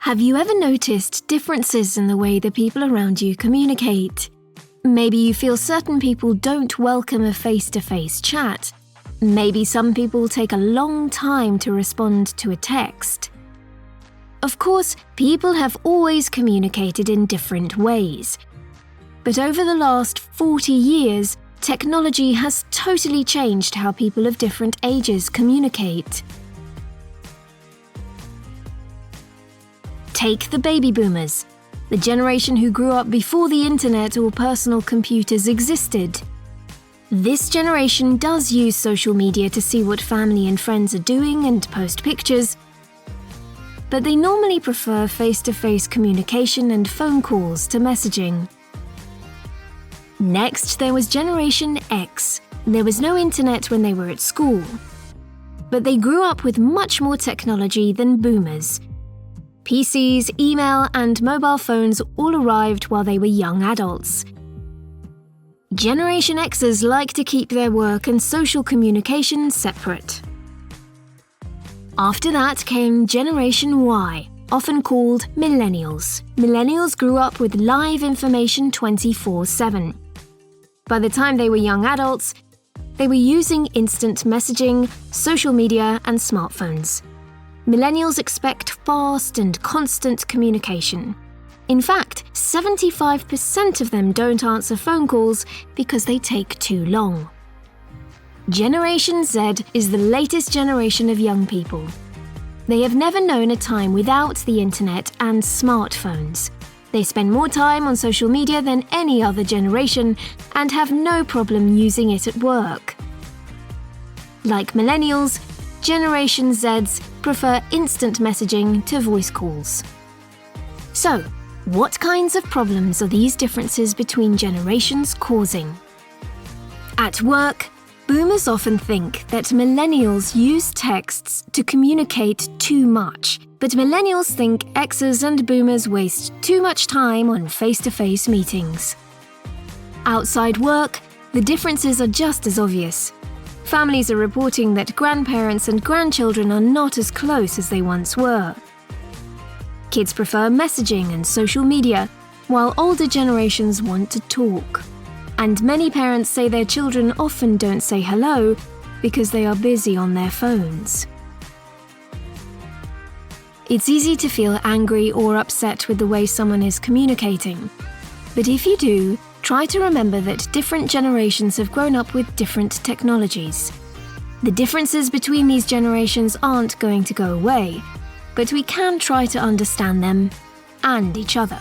Have you ever noticed differences in the way the people around you communicate? Maybe you feel certain people don't welcome a face-to-face chat. Maybe some people take a long time to respond to a text. Of course, people have always communicated in different ways. But over the last 40 years, technology has totally changed how people of different ages communicate. Take the baby boomers, the generation who grew up before the internet or personal computers existed. This generation does use social media to see what family and friends are doing and post pictures, but they normally prefer face-to-face communication and phone calls to messaging. Next, there was Generation X. There was no internet when they were at school, but they grew up with much more technology than boomers. PCs, email, and mobile phones all arrived while they were young adults. Generation Xers like to keep their work and social communication separate. After that came Generation Y, often called Millennials. Millennials grew up with live information 24/7. By the time they were young adults, they were using instant messaging, social media, and smartphones. Millennials expect fast and constant communication. In fact, 75% of them don't answer phone calls because they take too long. Generation Z is the latest generation of young people. They have never known a time without the internet and smartphones. They spend more time on social media than any other generation and have no problem using it at work. Like millennials, Generation Zs prefer instant messaging to voice calls. So, what kinds of problems are these differences between generations causing? At work, boomers often think that millennials use texts to communicate too much, but millennials think Xers and boomers waste too much time on face-to-face meetings. Outside work, the differences are just as obvious. Families are reporting that grandparents and grandchildren are not as close as they once were. Kids prefer messaging and social media, while older generations want to talk. And many parents say their children often don't say hello because they are busy on their phones. It's easy to feel angry or upset with the way someone is communicating. But if you do, try to remember that different generations have grown up with different technologies. The differences between these generations aren't going to go away, but we can try to understand them and each other.